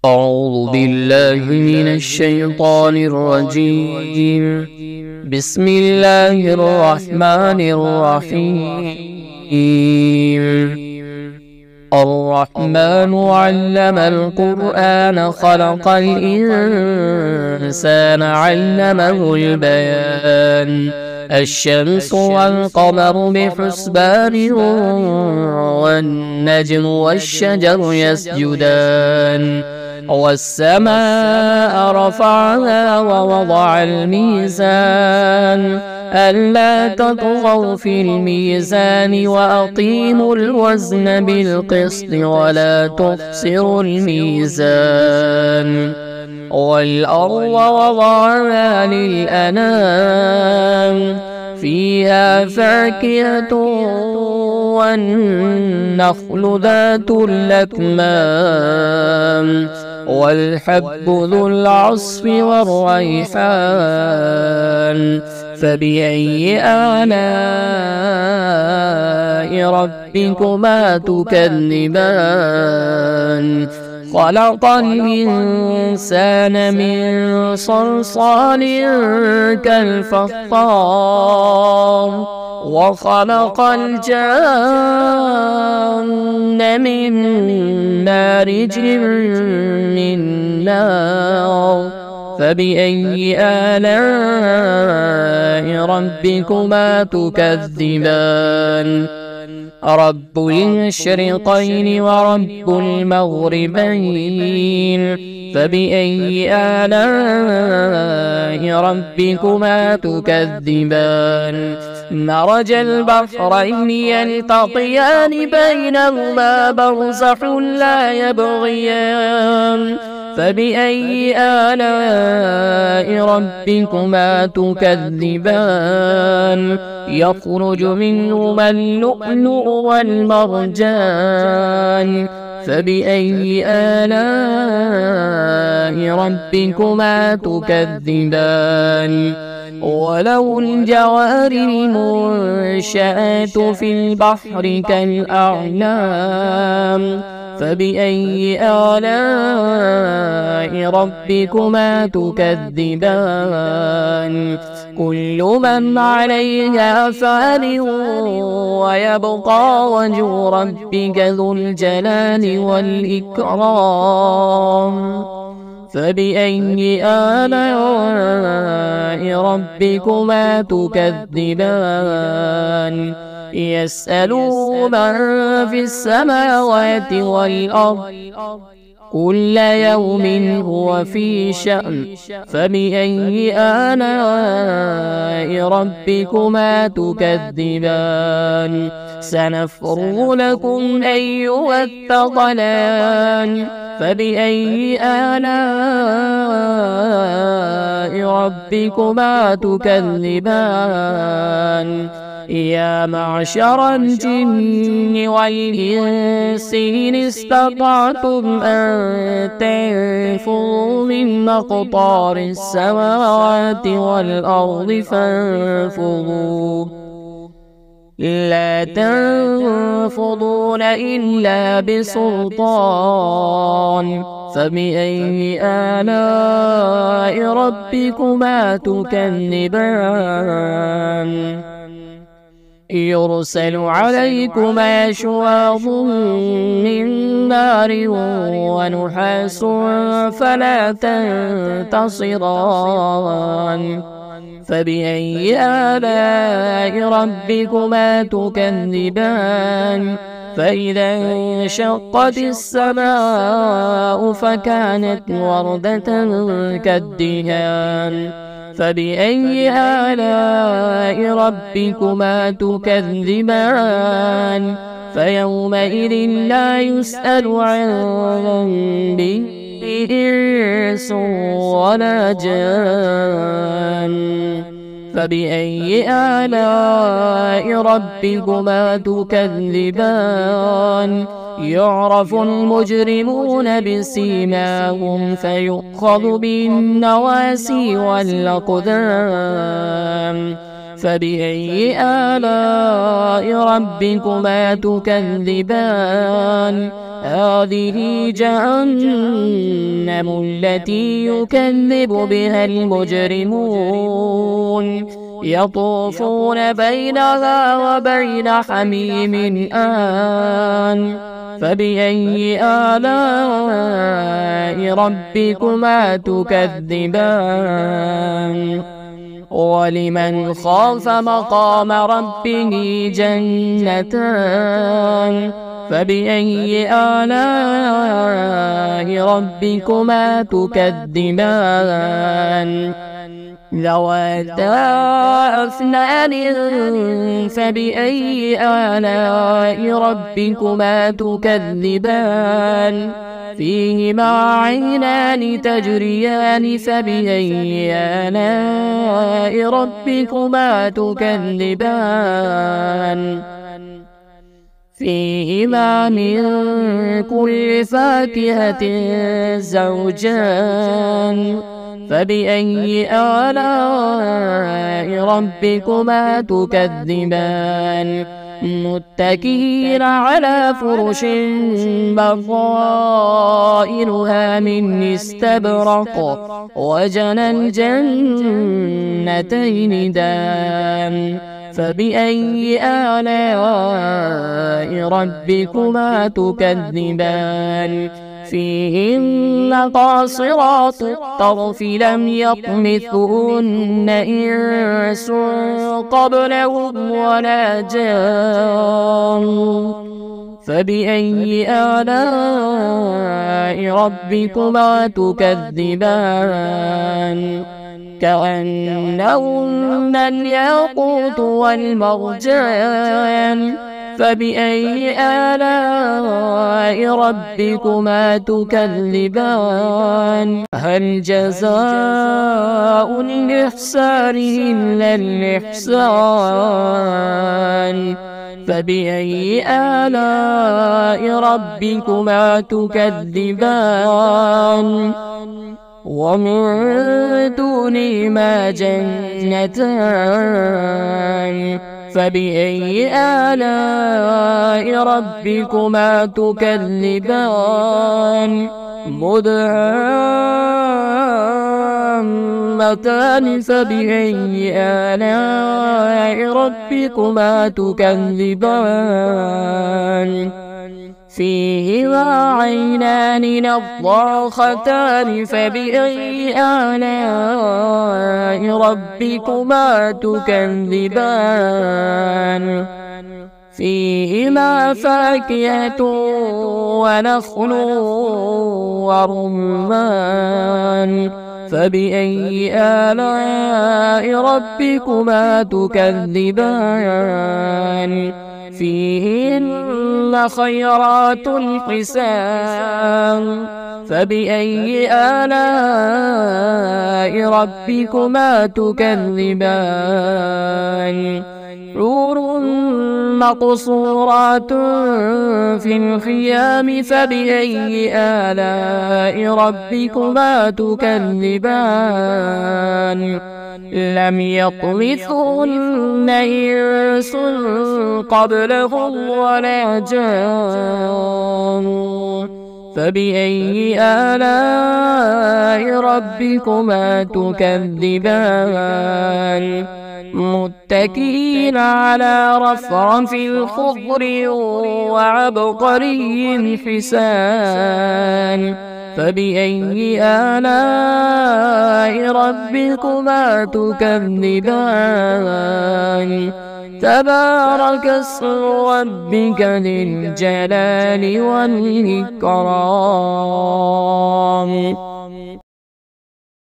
أعوذ بالله من الشيطان الرجيم. بسم الله الرحمن الرحيم. الرحمن علم القرآن خلق الإنسان علمه البيان. الشمس والقمر بحسبان والنجم والشجر يسجدان والسماء رفعها ووضع الميزان ألا تطغوا في الميزان وأقيموا الوزن بالقسط ولا تخسروا الميزان والأرض وضعها للأنام فيها فاكهة والنخل ذات الأكمام والحب ذو العصف والريحان فبأي آلاء ربكما تكذبان خلق الإنسان من صلصال كالفخار وخلق الجان من مارج من نار فبأي آلاء ربكما تكذبان رب المشرقين ورب المغربين فبأي آلاء ربكما تكذبان مرج البحرين يلتقيان بينهما برزخ لا يبغيان فبأي آلاء ربكما تكذبان يخرج منهما اللؤلؤ والمرجان فبأي آلاء ربكما تكذبان وله الجوار المنشآت في البحر كالأعلام فبأي آلاء ربكما تكذبان كل من عليها فان ويبقى وجه ربك ذو الجلال والإكرام فبأي آلاء ربكما تكذبان يسأله من في السماوات والأرض كل يوم هو في شأن فبأي آلاء ربكما تكذبان سنفرغ لكم أيها الثقلان فبأي آلاء ربكما تكذبان يا معشر الجن والإنس إن استطعتم أن تنفذوا من أقطار السماوات والأرض فانفذوا لا تنفذون إلا بسلطان فبأي آلاء ربكما تكذبان يرسل عليكما شواظ من نار ونحاس فلا تنتصران فبأي آلاء ربكما تكذبان فإذا انشقت السماء فكانت وردة كالدهان فبأي آلاء ربكما تكذبان فيومئذ لا يسأل عن ذنبه إنس ولا جان فبأي آلاء ربكما تكذبان يعرف المجرمون بسيماهم فيؤخذ بالنواسي والأقدام فبأي آلاء ربكما تكذبان هذه جهنم جهنم التي يكذب بها المجرمون يطوفون بينها وبين حميم آن فبأي آلاء ربكما تكذبان ولمن خاف مقام ربه جنتان فبأي آلاء ربكما تكذبان ذواتا أفنان فبأي آلاء ربكما تكذبان فيهما عينان تجريان فبأي آلاء ربكما تكذبان فيهما من كل فاكهة زوجان فبأي آلاء ربكما تكذبان متكئين على فرش بطائنها من استبرق وجنى الجنتين دان فبأي آلاء ربكما تكذبان فيهن قاصرات الطرف لم يطمثهن إنس قبلهم ولا جان فبأي آلاء ربكما تكذبان كأنهن الياقوت والمرجان فبأي آلاء ربكما تكذبان هل جزاء الإحسان إلا الإحسان فبأي آلاء ربكما تكذبان ومن دونهما جنتان فبأي آلاء ربكما تكذبان مدهامتان فبأي آلاء ربكما تكذبان فيهما عينان نضاختان فبأي آلاء ربكما تكذبان فيهما فاكهة ونخل ورمان فبأي آلاء ربكما تكذبان فيهن خيرات حسان فبأي آلاء ربكما تكذبان حور مقصورات في الخيام فبأي آلاء ربكما تكذبان لم يطمثهن إنس قبلهم ولا جان فبأي آلاء ربكما تكذبان متكئين على رفرف خضر وعبقري حسان فبأي آلاء ربكما تكذبان تبارك اسم ربك ذي الجلال والإكرام.